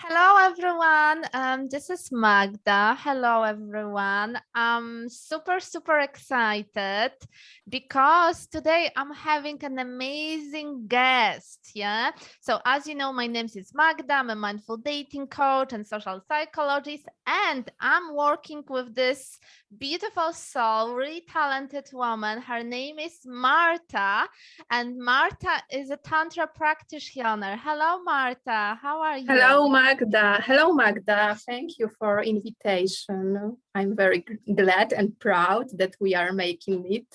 Hello everyone, this is Magda. Hello everyone. I'm super excited because today I'm having an amazing guest. Yeah. So as you know, my name is Magda. I'm a mindful dating coach and social psychologist, and I'm working with this beautiful soul, really talented woman. Her name is Marta, and Marta is a Tantra practitioner. Hello, Marta. How are you? Hello, Magda. Hello, Magda. Thank you for invitation. I'm very glad and proud that we are making it.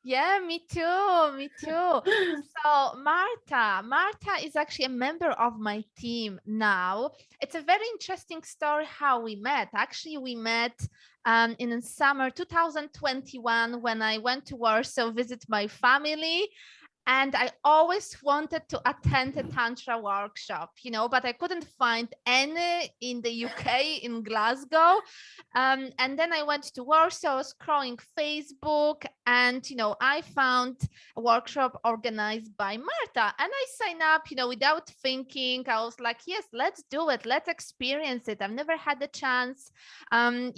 Yeah, me too. Me too. So Marta is actually a member of my team now. It's a very interesting story how we met. Actually, we met in summer 2021 when I went to Warsaw visit my family. And I always wanted to attend a Tantra workshop, but I couldn't find any in the UK, in Glasgow. And then I went to Warsaw, scrolling Facebook, and, I found a workshop organized by Marta. And I signed up, without thinking. I was like, yes, let's do it. Let's experience it. I've never had the chance, and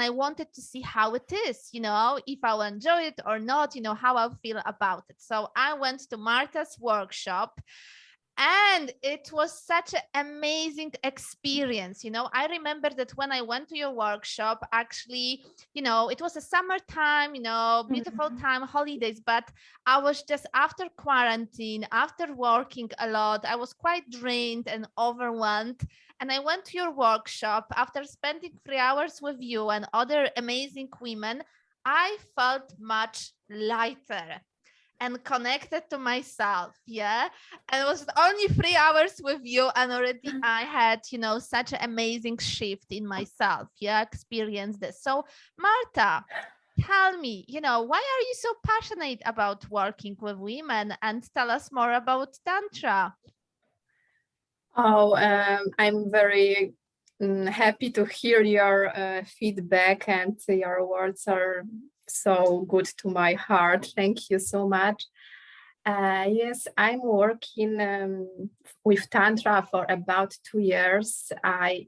I wanted to see how it is, if I'll enjoy it or not, how I'll feel about it. So I went to Marta's workshop, and it was such an amazing experience. I remember that when I went to your workshop, actually, it was a summertime, beautiful time, holidays, but I was just after quarantine, after working a lot, I was quite drained and overwhelmed. And I went to your workshop after spending 3 hours with you and other amazing women. I felt much lighter and connected to myself. Yeah. And it was only 3 hours with you, and already I had, such an amazing shift in myself. Yeah. Experience this. So Marta, tell me, why are you so passionate about working with women, and tell us more about Tantra? Oh, I'm very happy to hear your feedback, and your words are so good to my heart. Thank you so much. Yes, I'm working with Tantra for about 2 years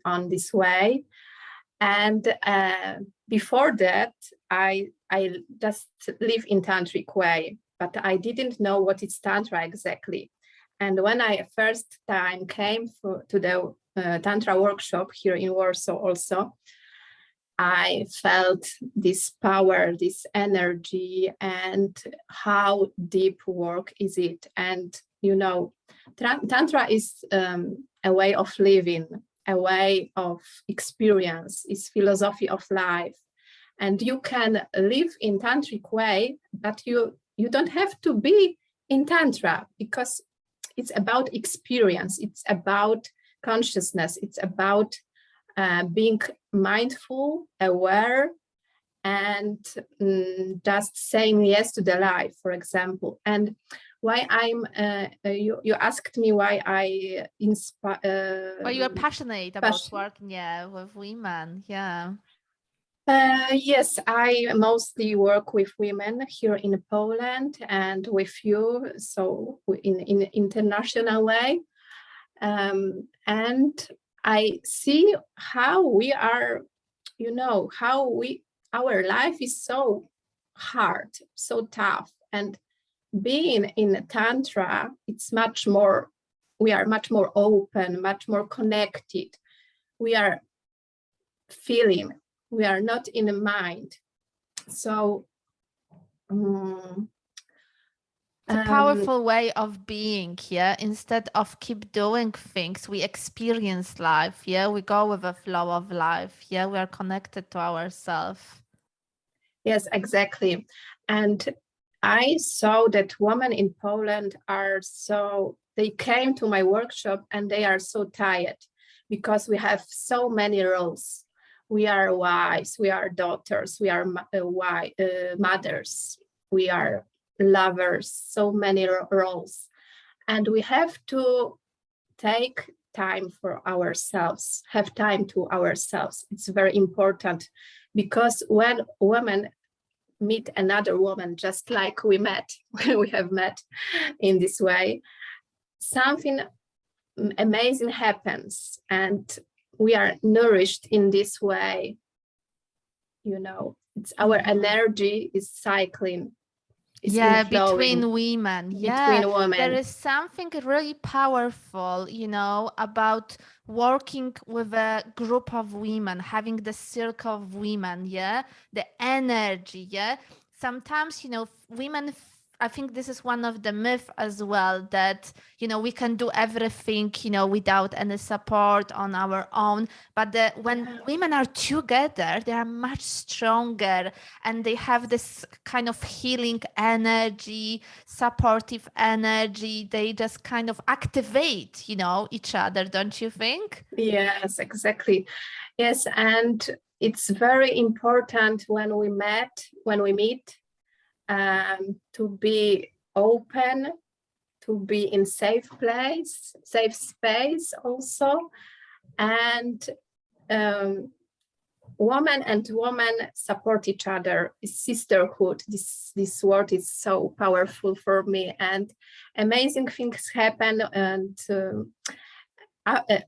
on this way. And before that, I just live in tantric way, but I didn't know what is Tantra exactly. And when I first time came to the Tantra workshop here in Warsaw also, I felt this power, this energy, and how deep work is it. And, Tantra is a way of living, a way of experience, is philosophy of life. And you can live in tantric way, but you don't have to be in Tantra, because it's about experience, it's about consciousness, it's about being mindful, aware, and just saying yes to the life, for example. And why you asked me why I inspire. Why you are passionate about working, with women. Yeah. Yes, I mostly work with women here in Poland and with you, so in international way. And I see how we are, our life is so hard, so tough. And being in Tantra, we are much more open, much more connected. We are feeling, we are not in the mind. So it's a powerful way of being. Yeah. Instead of keep doing things, we experience life. Yeah. We go with the flow of life. Yeah. We are connected to ourselves. Yes, exactly. And I saw that women in Poland they came to my workshop and they are so tired because we have so many roles. We are wives, we are daughters, we are mothers, we are lovers, so many roles. And we have to take time for ourselves, have time to ourselves. It's very important, because when women meet another woman, just like we have met in this way, something amazing happens, and we are nourished in this way. You know, it's our energy is cycling. Is between women. Between women. There is something really powerful, you know, about working with a group of women, having the circle of women, the energy, sometimes, you know, women, I think this is one of the myths as well, that, you know, we can do everything, you know, without any support on our own. But when women are together, they are much stronger, and they have this kind of healing energy, supportive energy. They just kind of activate, you know, each other, don't you think? Yes, exactly. Yes, and it's very important when we meet, to be open, to be in safe space also, and woman and woman support each other. It's sisterhood. This word is so powerful for me, and amazing things happen. And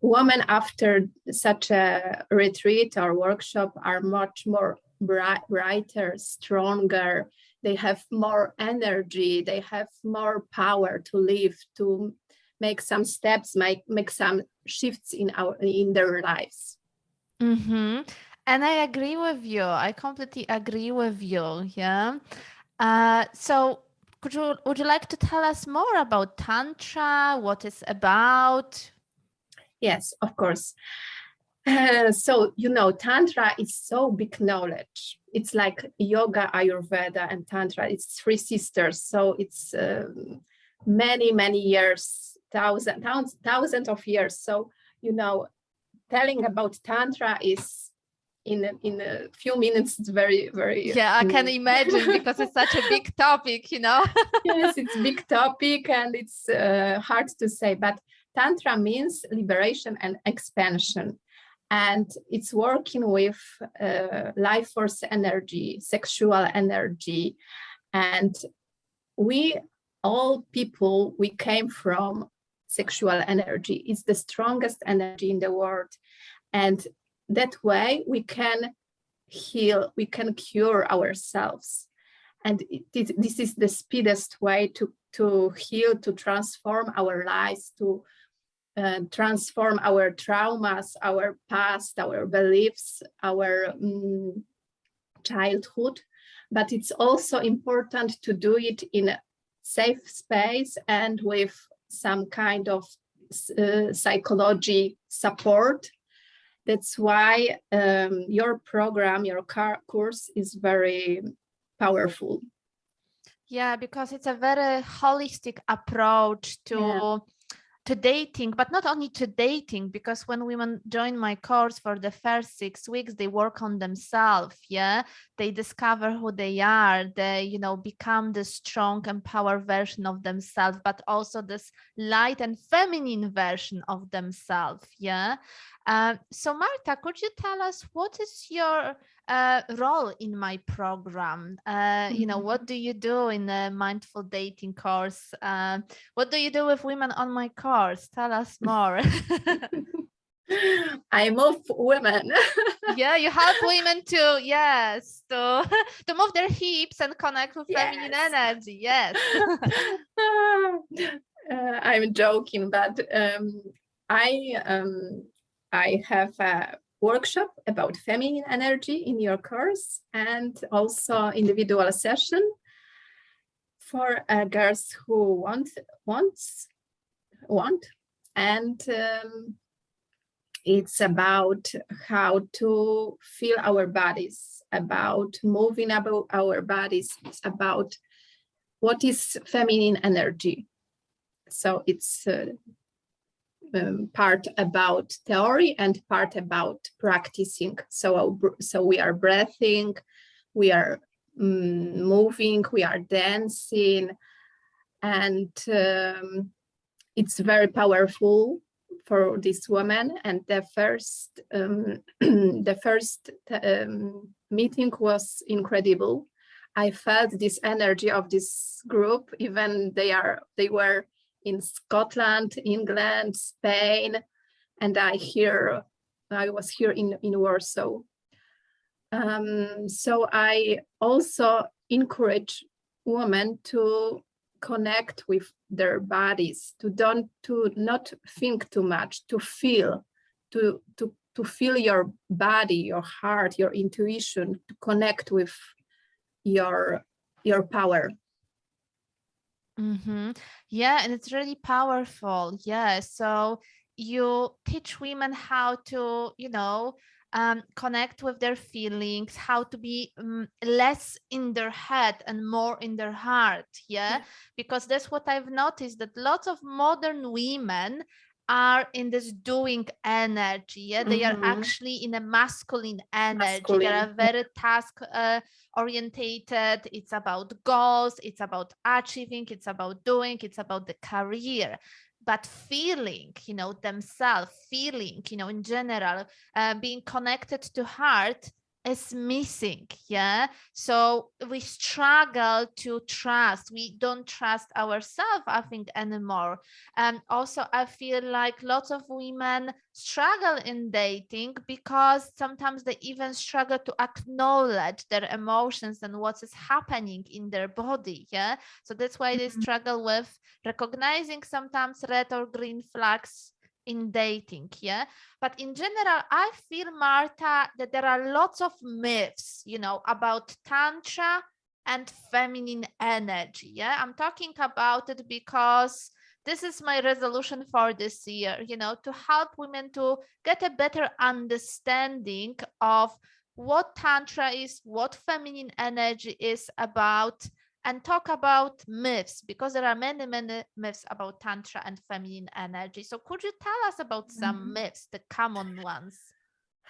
women after such a retreat or workshop are much more brighter, stronger. They have more energy. They have more power to live, to make some steps, make some shifts in their lives. Mm-hmm. And I agree with you. I completely agree with you. Yeah. So would you like to tell us more about Tantra, what it's about? Yes, of course. So, you know, Tantra is so big knowledge. It's like yoga, Ayurveda, and Tantra. It's three sisters. So it's many years, thousands of years. So, you know, telling about Tantra is in a few minutes. It's very. Yeah, I can imagine, because it's such a big topic, you know. Yes, it's a big topic, and it's hard to say. But Tantra means liberation and expansion. And it's working with life force energy, sexual energy. And we all people, we came from sexual energy. It's the strongest energy in the world. And that way we can heal, we can cure ourselves. And this is the speediest way to heal, to transform our lives, to transform our traumas, our past, our beliefs, our childhood. But it's also important to do it in a safe space and with some kind of psychology support. That's why your program, your course is very powerful. Yeah, because it's a very holistic approach to dating, but not only to dating, because when women join my course for the first 6 weeks, they work on themselves. They discover who they are. They, you know, become the strong, empowered version of themselves, but also this light and feminine version of themselves. So Marta, could you tell us what is your role in my program? You know, what do you do in the mindful dating course? What do you do with women on my course? Tell us more. I move women. Yeah, you help women to to move their hips and connect with feminine energy. Yes. I'm joking, but I have a workshop about feminine energy in your course, and also individual session for girls who want, and it's about how to feel our bodies, about moving about our bodies. It's about what is feminine energy. So it's part about theory and part about practicing. So we are breathing, we are moving, we are dancing, and it's very powerful for this woman. And the first meeting was incredible. I felt this energy of this group, even they were in Scotland, England, Spain, and I was here in Warsaw. So I also encourage women to connect with their bodies, to not think too much, to feel, to feel your body, your heart, your intuition, to connect with your power. Yeah, and it's really powerful. Yeah, so you teach women how to, connect with their feelings, how to be less in their head and more in their heart. Yeah, because that's what I've noticed, that lots of modern women are in this doing energy. Yeah, they are actually in a masculine energy. They are very task orientated. It's about goals, it's about achieving, it's about doing, it's about the career. But feeling, themselves, feeling, in general, being connected to heart is missing. Yeah, so we struggle to trust. We don't trust ourselves, I think, anymore. And also I feel like lots of women struggle in dating because sometimes they even struggle to acknowledge their emotions and what is happening in their body. Yeah, so that's why they struggle with recognizing sometimes red or green flags in dating. Yeah, but in general, I feel, Marta, that there are lots of myths, about Tantra and feminine energy. Yeah, I'm talking about it because this is my resolution for this year, to help women to get a better understanding of what Tantra is, what feminine energy is about, and talk about myths, because there are many, many myths about Tantra and feminine energy. So could you tell us about some myths, the common ones?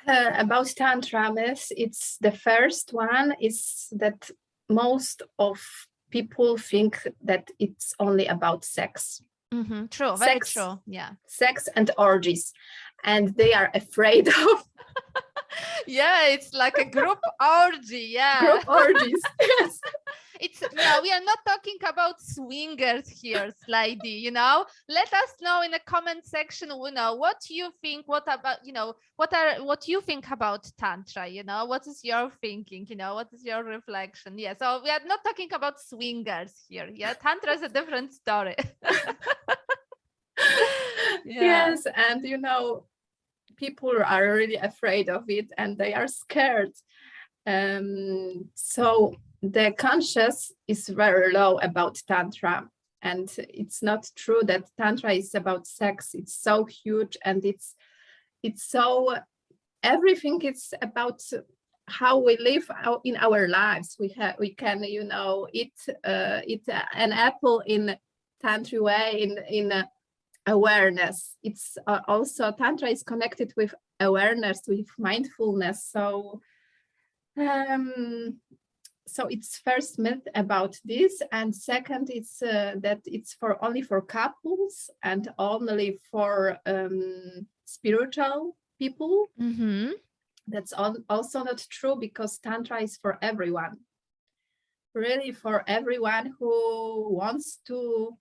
About Tantra myths, it's the first one is that most of people think that it's only about sex. True, very true. Yeah. Sex and orgies. And they are afraid of. Yeah, it's like a group orgy. Yeah. Group orgies. Yes. We are not talking about swingers here, Slidey. Let us know in the comment section, what you think, what you think about Tantra, what is your thinking, what is your reflection? Yeah, so we are not talking about swingers here. Yeah, Tantra is a different story. Yes, and people are really afraid of it and they are scared. So the conscious is very low about Tantra, and it's not true that Tantra is about sex. It's so huge, and it's so everything. It's about how we live in our lives. We can eat an apple in Tantra way, in awareness. It's also Tantra is connected with awareness, with mindfulness. So it's first myth about this, and second, it's that it's only for couples and only for spiritual people. That's also not true, because Tantra is for everyone, really for everyone who wants to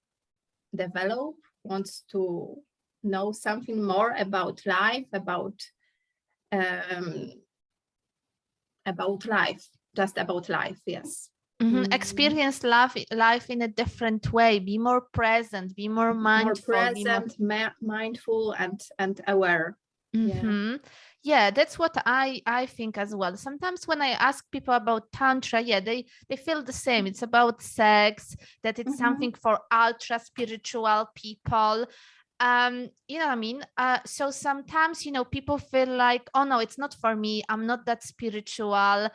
develop, wants to know something more about life, about life, just about life. Yes. Experience life in a different way, be more present, be more mindful, mindful and aware. Yeah, that's what I think as well. Sometimes when I ask people about Tantra, they feel the same. It's about sex, that it's something for ultra spiritual people. You know what I mean? So sometimes, people feel like, oh no, it's not for me. I'm not that spiritual.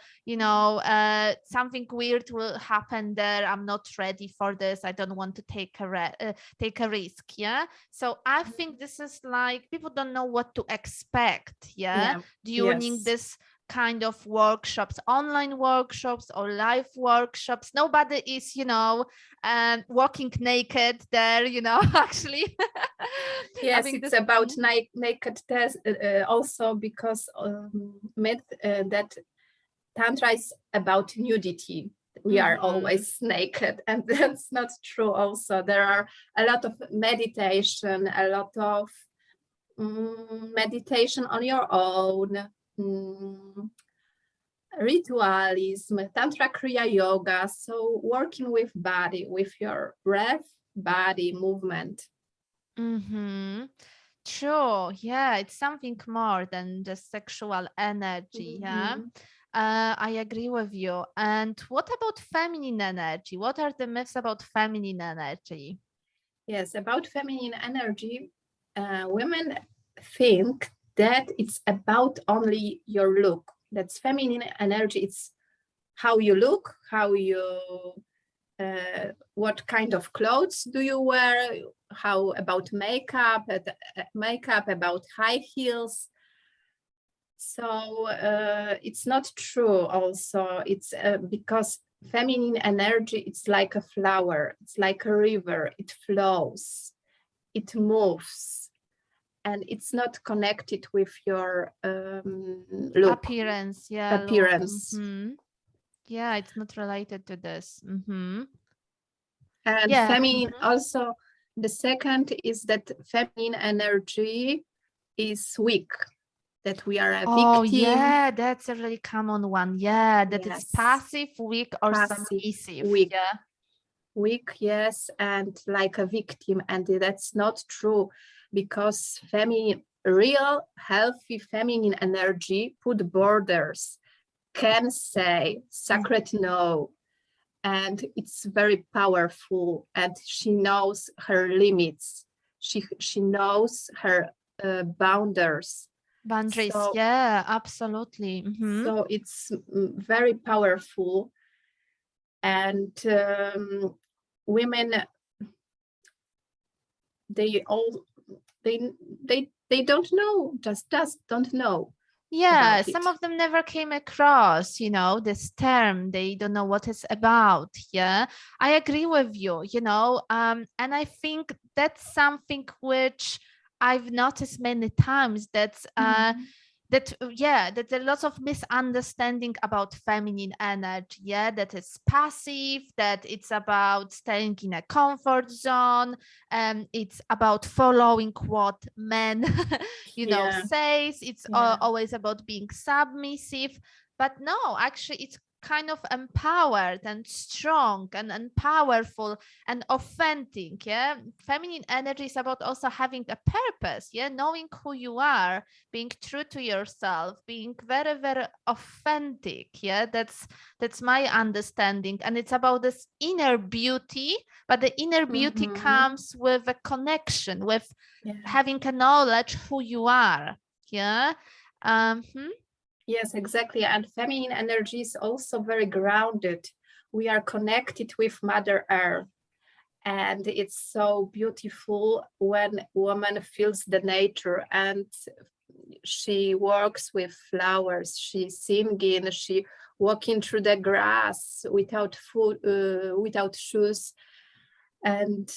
Something weird will happen there. I'm not ready for this. I don't want to take a risk. Yeah. So I think this is like, people don't know what to expect. Yeah. During this kind of workshops, online workshops or live workshops. Nobody is, walking naked there, actually. Yes, it's about naked test also, because myth that Tantra is about nudity. we are always naked, and that's not true. Also, there are a lot of meditation, a lot of meditation on your own, ritualism, Tantra Kriya Yoga. So working with body, with your breath, body movement. True. Yeah, it's something more than just sexual energy. Yeah. I agree with you. And what about feminine energy? What are the myths about feminine energy? Yes, about feminine energy, women think that it's about only your look. That's feminine energy. It's how you look, how you, what kind of clothes do you wear, how about makeup, about high heels. So it's not true also. It's because feminine energy, it's like a flower, it's like a river, it flows, it moves, and it's not connected with your look, Appearance. Yeah. appearance. Yeah, it's not related to this. And Yeah. feminine also, the second is that feminine energy is weak, that we are a Oh, victim. yeah, that's a really common one. Yeah, that it's Yes. passive, weak, or Passive, submissive. weak. Yeah. Weak, yes, and like a victim. And that's not true, because feminine, real healthy feminine energy put borders, can say sacred no, and it's very powerful, and she knows her limits. She knows her boundaries. Boundaries. So, Yeah, absolutely. so it's very powerful. And women, they all they don't know, just don't know Yeah, about some it. of them never came across, this term. They don't know what it's about. Yeah, I agree with you, and I think that's something which I've noticed many times that there are lots of misunderstanding about feminine energy. Yeah, that it's passive, that it's about staying in a comfort zone, and it's about following what men Yeah, says. It's yeah, always about being submissive, but no, actually it's kind of empowered and strong and powerful and authentic. Yeah, feminine energy is about also having a purpose. Yeah, knowing who you are, being true to yourself, being very, very authentic. Yeah, that's my understanding. And it's about this inner beauty, but the inner beauty comes with a connection, with having a knowledge who you are. Yeah. Yes, exactly. And feminine energy is also very grounded. We are connected with Mother Earth, and it's so beautiful when woman feels the nature, and she works with flowers, she's singing, she walking through the grass without food, without shoes. And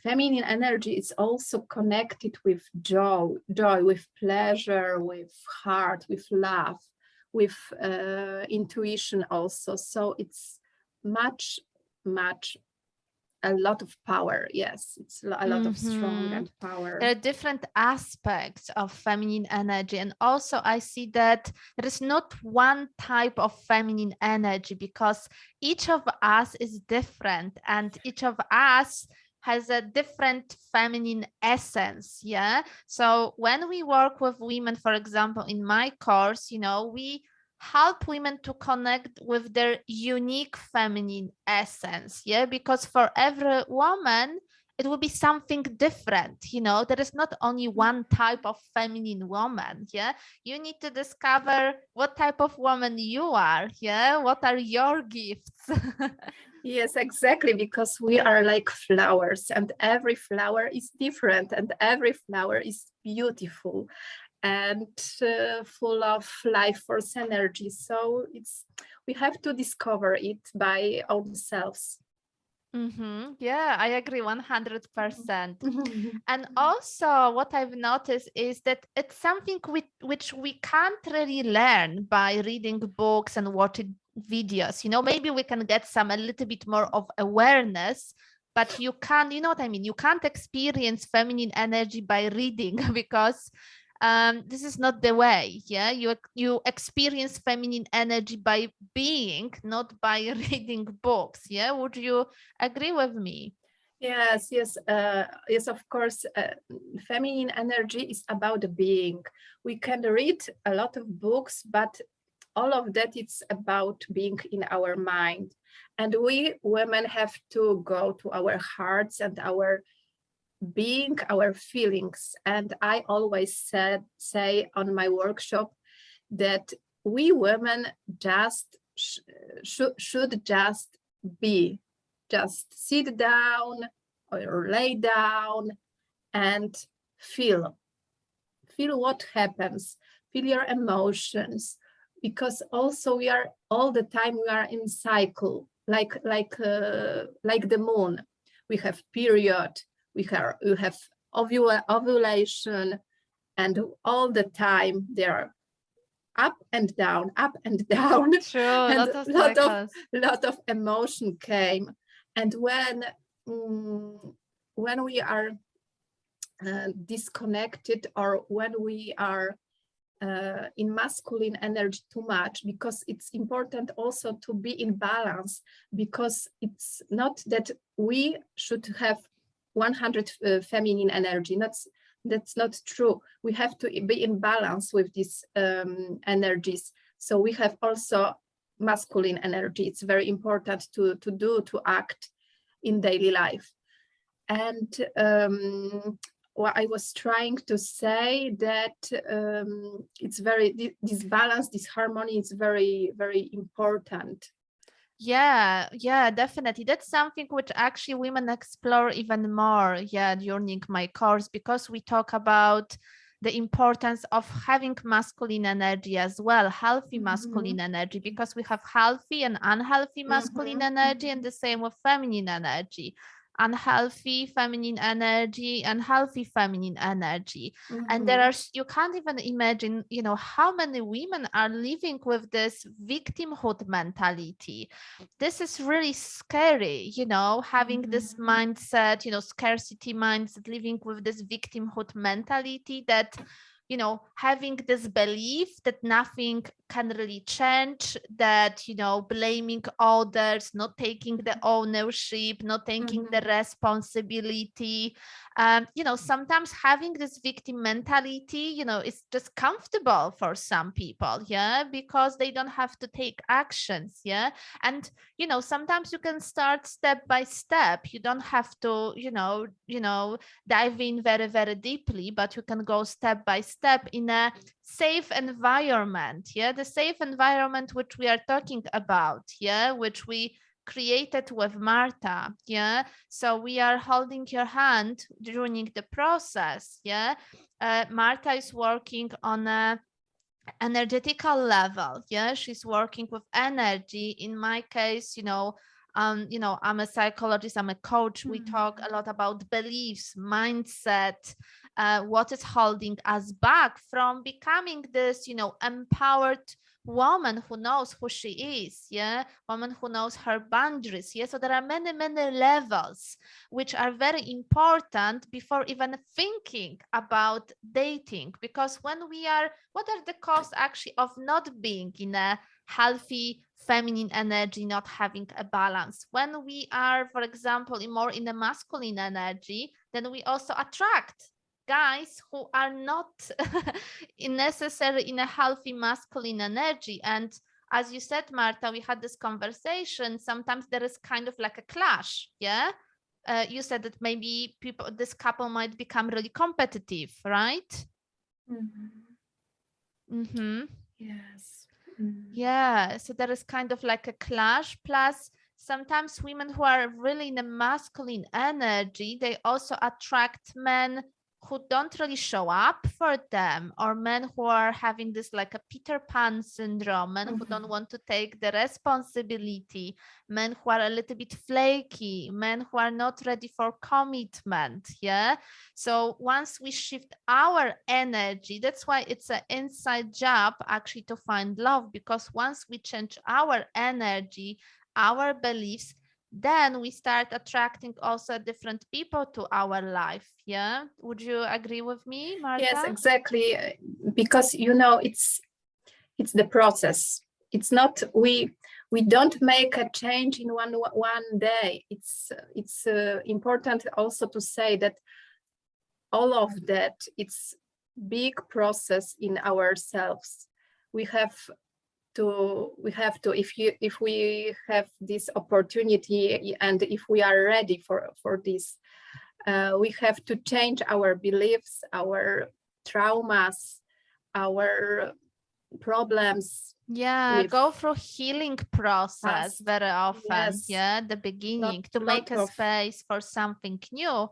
feminine energy is also connected with joy, with pleasure, with heart, with love, with intuition also. So it's much, a lot of power. Yes, it's a lot of strong and power. There are different aspects of feminine energy. And also I see that there is not one type of feminine energy, because each of us is different and each of us has a different feminine essence. Yeah. So when we work with women, for example, in my course, we help women to connect with their unique feminine essence. Yeah, because for every woman it will be something different. There is not only one type of feminine woman. Yeah, you need to discover what type of woman you are. Yeah, what are your gifts? Yes, exactly, because we are like flowers, and every flower is different, and every flower is beautiful and full of life force energy. So we have to discover it by ourselves. Yeah, I agree 100%. And also, what I've noticed is that it's something which we can't really learn by reading books and watching videos. Maybe we can get a little bit more of awareness, but you can't, you know what I mean? You can't experience feminine energy by reading because this is not the way. Yeah, you experience feminine energy by being, not by reading books. Yeah, would you agree with me? Yes, yes, yes, of course. Feminine energy is about being. We can read a lot of books, but all of that it's about being in our mind. And we women have to go to our hearts and our being, our feelings. And I always say on my workshop that we women just should just be, just sit down or lay down and feel what happens, feel your emotions, because also we are all the time we are in cycle, like the moon. We have period, we have ovulation, and all the time they are up and down, up and down. True, And lot of lot of cycles. lot of emotion came. And when we are disconnected, or when we are in masculine energy too much, because it's important also to be in balance, because it's not that we should have 100 feminine energy. That's not true. We have to be in balance with these energies. So we have also masculine energy. It's very important to act in daily life. And what I was trying to say, that it's this balance, this harmony is very, very important. Yeah, definitely. That's something which actually women explore even more, yeah, during my course, because we talk about the importance of having masculine energy as well, healthy masculine energy, because we have healthy and unhealthy masculine energy, and the same with feminine energy. Unhealthy feminine energy and healthy feminine energy. And you can't even imagine, how many women are living with this victimhood mentality. This is really scary, having this mindset, scarcity mindset, living with this victimhood mentality, that having this belief that nothing can really change, that blaming others, not taking the ownership, not taking the responsibility. Sometimes having this victim mentality, is just comfortable for some people, yeah, because they don't have to take actions, yeah. And sometimes you can start step by step. You don't have to dive in very, very deeply, but you can go step by step in a safe environment, yeah, the safe environment which we are talking about, yeah, which we created with Marta, yeah. So we are holding your hand during the process, yeah. Marta is working on a energetical level, yeah. She's working with energy. In my case, I'm a psychologist, I'm a coach. We talk a lot about beliefs, mindset, what is holding us back from becoming this, empowered woman who knows who she is, yeah, woman who knows her boundaries, yeah. So there are many, many levels which are very important before even thinking about dating, because what are the costs actually of not being in a healthy feminine energy, not having a balance? When we are, for example, more in the masculine energy, then we also attract guys who are not necessarily in a healthy masculine energy. And as you said, Marta, we had this conversation, sometimes there is kind of like a clash, yeah. You said that maybe this couple might become really competitive, right? Yes. Yeah, so there is kind of like a clash. Plus, sometimes women who are really in a masculine energy, they also attract men who don't really show up for them, or men who are having this like a Peter Pan syndrome, men who don't want to take the responsibility, men who are a little bit flaky, men who are not ready for commitment. Yeah. So once we shift our energy, that's why it's an inside job actually to find love, because once we change our energy, our beliefs, then we start attracting also different people to our life. Yeah. Would you agree with me, Marta? Yes, exactly. Because it's the process. It's not we don't make a change in one day. It's important also to say that all of that, it's big process in ourselves. We have to if we have this opportunity, and if we are ready for this, we have to change our beliefs, our traumas, our problems. Yeah, go through healing process Past. very often. Yes. Yeah, the beginning, to make a space for something new.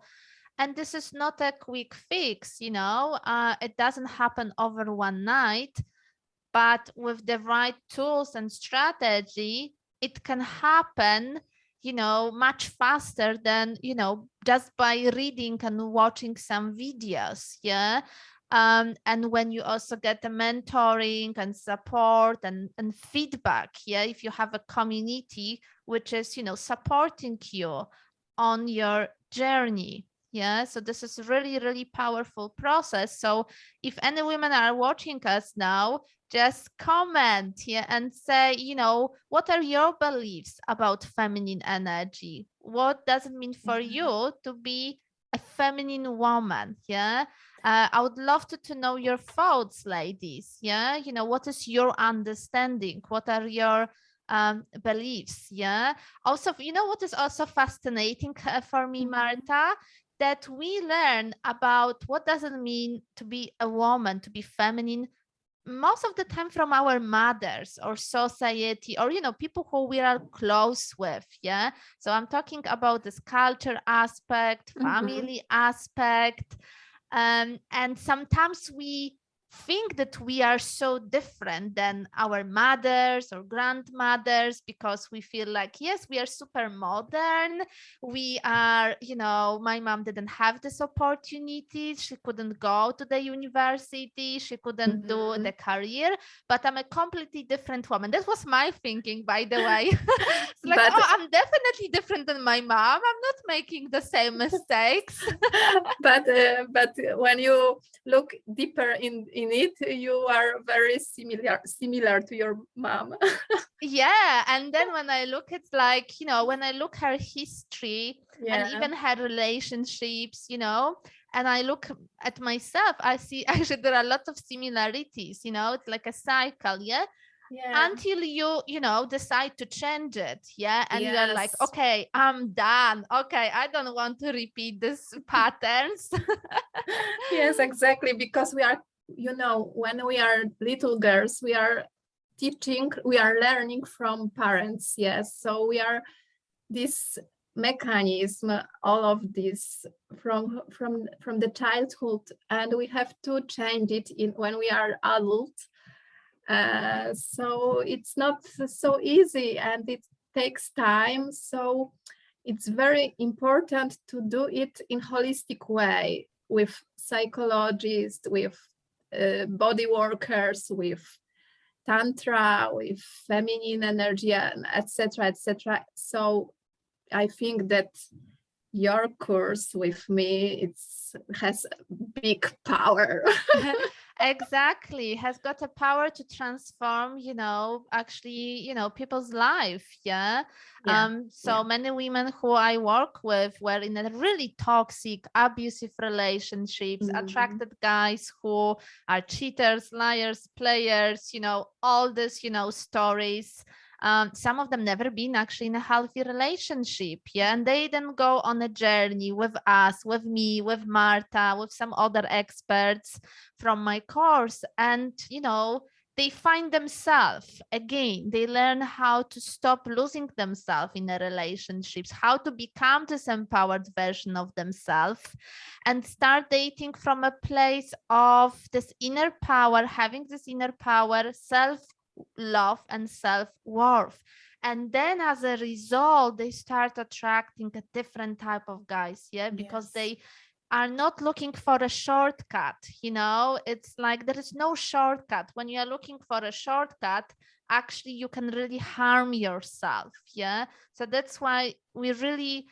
And this is not a quick fix, you know, it doesn't happen over one night, but with the right tools and strategy, it can happen, you know, much faster than, you know, just by reading and watching some videos. Yeah. And when you also get the mentoring and support and feedback, yeah, if you have a community which is, you know, supporting you on your journey. Yeah, so this is really, really powerful process. So if any women are watching us now, just comment here and say, you know, what are your beliefs about feminine energy? What does it mean for you to be a feminine woman? Yeah. I would love to know your thoughts, ladies. Yeah. You know, what is your understanding? What are your beliefs? Yeah. Also, you know, what is also fascinating for me, Marta, that we learn about what does it mean to be a woman, to be feminine, most of the time from our mothers or society, or, you know, people who we are close with. Yeah. So I'm talking about this culture aspect, family aspect. And sometimes we think that we are so different than our mothers or grandmothers, because we feel like, yes, we are super modern. We are, you know, my mom didn't have this opportunity. She couldn't go to the university. She couldn't do the career, but I'm a completely different woman. That was my thinking, by the way. It's like, oh, I'm definitely different than my mom. I'm not making the same mistakes. but when you look deeper in it, you are very similar to your mom. Yeah, and then when I look at, like, you know, when I look her history and even her relationships, you know, and I look at myself, I see actually there are a lot of similarities. You know, it's like a cycle. Yeah. Until you know, decide to change it. Yeah. And you are like, okay, I'm done. Okay, I don't want to repeat these patterns. Yes, exactly. Because we are, you know, when we are little girls, we are learning from parents. Yes. So we are this mechanism, all of this from the childhood, and we have to change it in when we are adult. So it's not so easy, and it takes time. So it's very important to do it in holistic way, with psychologists, with body workers, with Tantra, with feminine energy, and etc., etc. So I think that your course with me has big power. Exactly, has got a power to transform, you know, actually, you know, people's life. Yeah. So many women who I work with were in a really toxic, abusive relationships, attracted guys who are cheaters, liars, players, you know, all this, you know, stories. Some of them never been actually in a healthy relationship. Yeah. And they then go on a journey with us, with me, with Marta, with some other experts from my course. And, you know, they find themselves again. They learn how to stop losing themselves in the relationships, how to become this empowered version of themselves, and start dating from a place of this inner power, having this inner power, self-love and self-worth. And then as a result, they start attracting a different type of guys, yeah, because Yes. they are not looking for a shortcut. It's like there is no shortcut. When you are looking for a shortcut, actually you can really harm yourself. Yeah, so that's why we really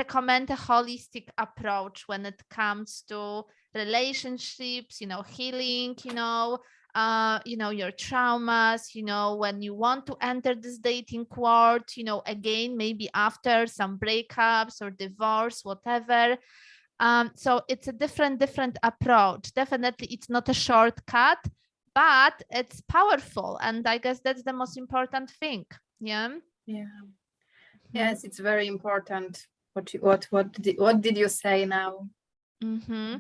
recommend a holistic approach when it comes to relationships, healing, your traumas, when you want to enter this dating world, again, maybe after some breakups or divorce, whatever. So it's a different approach. Definitely, it's not a shortcut, but it's powerful. And I guess that's the most important thing. Yeah. Yeah. Yes, it's very important. What did you say now? Mm-hmm.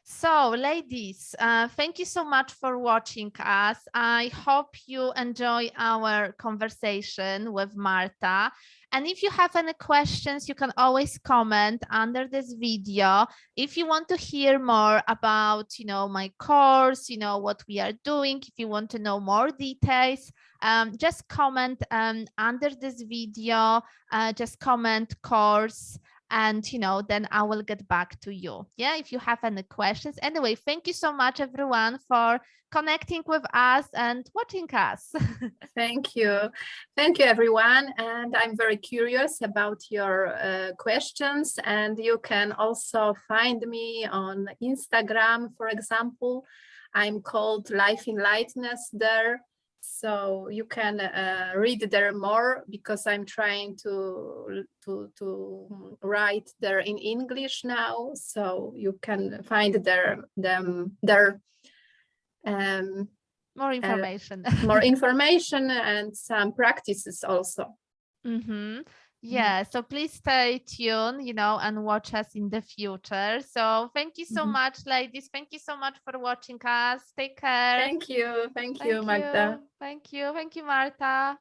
So, ladies, thank you so much for watching us. I hope you enjoy our conversation with Marta. And if you have any questions, you can always comment under this video. If you want to hear more about, my course, what we are doing, if you want to know more details, just comment under this video, just comment course, and then I will get back to you. Yeah, if you have any questions. Anyway, thank you so much, everyone, for connecting with us and watching us. Thank you, everyone. And I'm very curious about your questions. And you can also find me on Instagram, for example. I'm called Life in Lightness there. So you can read there more, because I'm trying to write there in English now. So you can find there More information. more information and some practices also. Mm-hmm. Yeah, so please stay tuned, and watch us in the future. So thank you so much, ladies. Thank you so much for watching us. Take care. Thank you, Magda. Thank you, Marta.